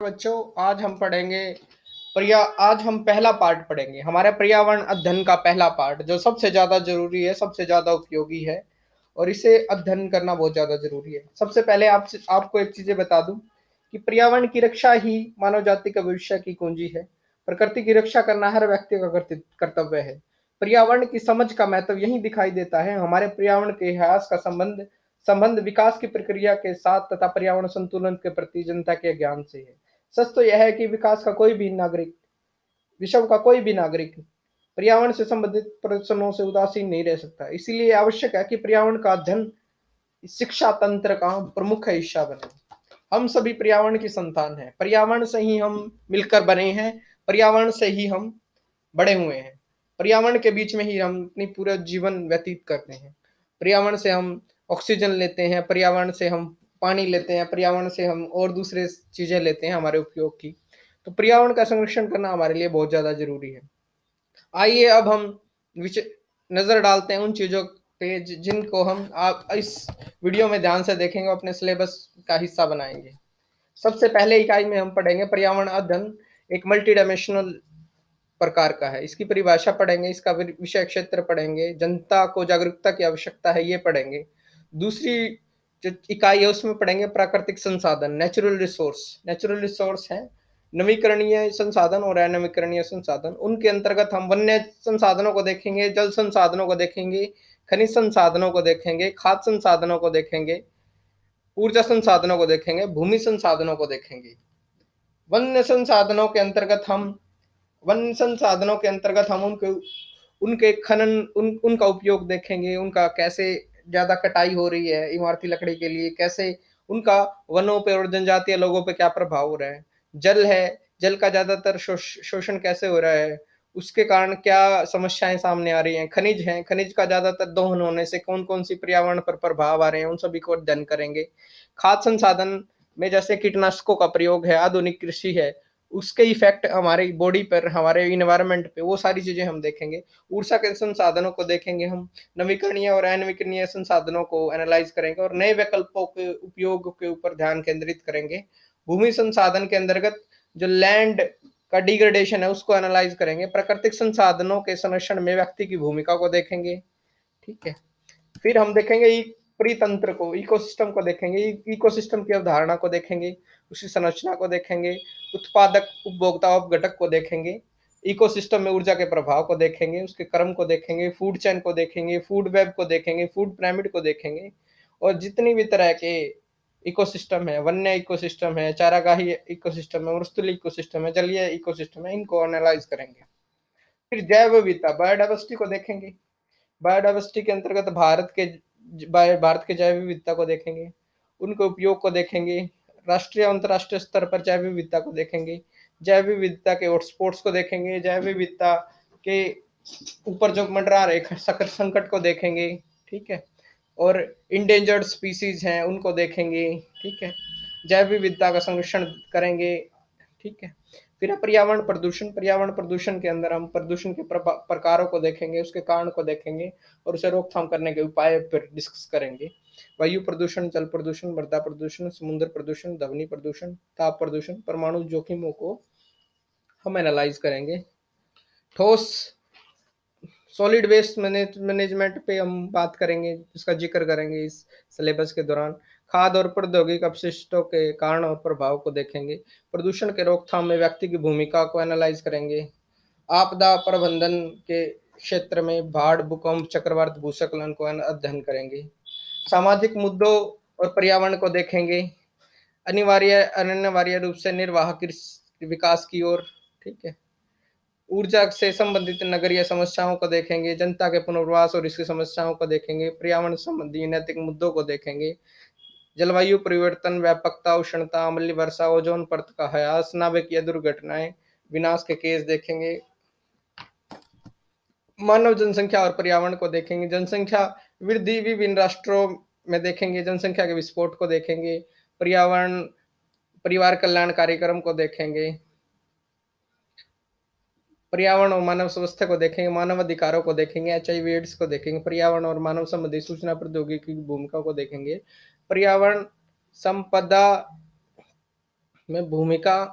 बच्चों, आज हम पहला पार्ट पढ़ेंगे। हमारे पर्यावरण अध्ययन का पहला पार्ट जो सबसे ज्यादा जरूरी है, सबसे ज्यादा उपयोगी है और इसे अध्ययन करना बहुत ज्यादा जरूरी है। सबसे पहले आपको एक चीजें बता दूं कि पर्यावरण की रक्षा ही मानव जाति का भविष्य की कुंजी है। प्रकृति की रक्षा करना हर व्यक्ति का कर्तव्य है। पर्यावरण की समझ का महत्व यही दिखाई देता है। हमारे पर्यावरण के इतिहास का संबंध विकास की प्रक्रिया के साथ तथा पर्यावरण संतुलन के प्रति जनता के ज्ञान से है। सच तो यह है कि विश्व का कोई भी नागरिक पर्यावरण से संबंधित प्रश्नों से उदासीन नहीं रह सकता। इसीलिए आवश्यक है कि पर्यावरण का अध्ययन शिक्षा तंत्र का प्रमुख हिस्सा बने। हम सभी पर्यावरण की संतान हैं। पर्यावरण से ही हम मिलकर बने हैं। पर्यावरण से ही हम बड़े हुए हैं। पर्यावरण के बीच में ही हम अपनी पूरा जीवन व्यतीत करते हैं। पर्यावरण से हम ऑक्सीजन लेते हैं, पर्यावरण से हम पानी लेते हैं, पर्यावरण से हम और दूसरे चीजें लेते हैं हमारे उपयोग की। तो पर्यावरण का संरक्षण करना हमारे लिए बहुत ज्यादा जरूरी है। आइए अब हम नजर डालते हैं उन चीजों पे जिनको हम आप इस वीडियो में ध्यान से देखेंगे, अपने सिलेबस का हिस्सा बनाएंगे। सबसे पहले इकाई में हम पढ़ेंगे पर्यावरण अध्ययन एक मल्टी डायमेंशनल प्रकार का है। इसकी परिभाषा पढ़ेंगे, इसका विषय क्षेत्र पढ़ेंगे, जनता को जागरूकता की आवश्यकता है ये पढ़ेंगे। दूसरी जो इकाई है उसमें पढ़ेंगे प्राकृतिक संसाधन, नेचुरल रिसोर्स है नवीकरणीय संसाधन और अनवीकरणीय संसाधन। उनके अंतर्गत हम वन्य संसाधनों को देखेंगे, जल संसाधनों को देखेंगे, खनिज संसाधनों को देखेंगे, खाद्य संसाधनों को देखेंगे, ऊर्जा संसाधनों को देखेंगे, भूमि संसाधनों को देखेंगे। वन्य संसाधनों के अंतर्गत हम उनके उनके खनन उनका उपयोग देखेंगे, उनका कैसे ज्यादा कटाई हो रही है इमारती लकड़ी के लिए, कैसे उनका वनों पे और जनजातीय लोगों पे क्या प्रभाव हो रहा है। जल है, जल का ज्यादातर शोषण कैसे हो रहा है, उसके कारण क्या समस्याएं सामने आ रही हैं। खनिज है, खनिज का ज्यादातर दोहन होने से कौन कौन सी पर्यावरण पर प्रभाव आ रहे हैं, उन सभी को अध्ययन करेंगे। खाद्य संसाधन में जैसे कीटनाशकों का प्रयोग है, आधुनिक कृषि है, उसके इफेक्ट हमारी बॉडी पर, हमारे इन्वायरमेंट पे, वो सारी चीजें हम देखेंगे। ऊर्जा के संसाधनों को देखेंगे हम, नवीकरणीय और अनवीकरणीय संसाधनों को एनालाइज करेंगे और नए विकल्पों के उपयोग के ऊपर ध्यान केंद्रित करेंगे। भूमि संसाधन के अंतर्गत जो लैंड का डिग्रेडेशन है उसको एनालाइज करेंगे। प्राकृतिक संसाधनों के संरक्षण में व्यक्ति की भूमिका को देखेंगे। ठीक है, फिर हम देखेंगे परितंत्र को, इकोसिस्टम को देखेंगे, इकोसिस्टम की अवधारणा को देखेंगे, उसकी संरचना को देखेंगे, उत्पादक उपभोक्ता घटक को देखेंगे, इकोसिस्टम में ऊर्जा के प्रभाव को देखेंगे, उसके क्रम को देखेंगे, फूड चेन को देखेंगे, फूड वेब को देखेंगे, फूड पिरामिड को देखेंगे और जितनी भी तरह के इकोसिस्टम है, वन्य इकोसिस्टम है, चारागाही इकोसिस्टम है, मरुस्थलीय इकोसिस्टम है, जलीय इकोसिस्टम है, इनको एनालाइज करेंगे। फिर जैव विविधता, बायोडाइवर्सिटी को देखेंगे। बायोडाइवर्सिटी के अंतर्गत भारत के जैव विविधता को देखेंगे, उनके उपयोग को देखेंगे, राष्ट्रीय अंतर्राष्ट्रीय स्तर पर जैव विविधता को देखेंगे, जैव विविधता के हॉटस्पॉट्स को देखेंगे, जैव विविधता के ऊपर जो मंडरा रहे संकट को देखेंगे। ठीक है, और इंडेंजर्ड स्पीसीज हैं उनको देखेंगे। ठीक है, जैव विविधता का संरक्षण करेंगे। ठीक है, फिर पर्यावरण प्रदूषण के अंदर हम प्रदूषण के प्रकारों को देखेंगे, उसके कारण को देखेंगे और उसे रोकथाम करने के उपाय पर डिस्कस करेंगे। वायु प्रदूषण, जल प्रदूषण, मृदा प्रदूषण, समुद्र प्रदूषण, ध्वनि प्रदूषण, ताप प्रदूषण, परमाणु जोखिमों को हम एनालाइज करेंगे। ठोस सॉलिड वेस्ट मैनेजमेंट पे हम बात करेंगे, इसका जिक्र करेंगे इस सिलेबस के दौरान। खाद्य और प्रौद्योगिक अपशिष्टों के कारण और प्रभाव को देखेंगे। प्रदूषण के रोकथाम में व्यक्ति की भूमिका को एनालाइज करेंगे। आपदा प्रबंधन के क्षेत्र में बाढ़, भूकंप, चक्रवात, भूस्खलन को अध्ययन करेंगे। सामाजिक मुद्दों और पर्यावरण को देखेंगे। अनिवार्य रूप से निर्वाह विकास की ओर। ठीक है, ऊर्जा से संबंधित नगरीय समस्याओं को देखेंगे, जनता के पुनर्वास और इसकी समस्याओं को देखेंगे, पर्यावरण संबंधी नैतिक मुद्दों को देखेंगे, जलवायु परिवर्तन, व्यापकता, उष्णता, अम्लीय वर्षा, ओजोन परत का ह्रास, नाभिकीय दुर्घटनाएं, विनाश के केस देखेंगे। मानव जनसंख्या और पर्यावरण को देखेंगे। जनसंख्या वृद्धि विभिन्न राष्ट्रों में देखेंगे, जनसंख्या के विस्फोट को देखेंगे, परिवार कल्याण कार्यक्रम को देखेंगे, पर्यावरण और मानव स्वास्थ्य को देखेंगे, मानव अधिकारों को देखेंगे, HIV एड्स को देखेंगे, पर्यावरण और मानव संबंधी सूचना प्रौद्योगिकी की भूमिका को देखेंगे, पर्यावरण संपदा में भूमिका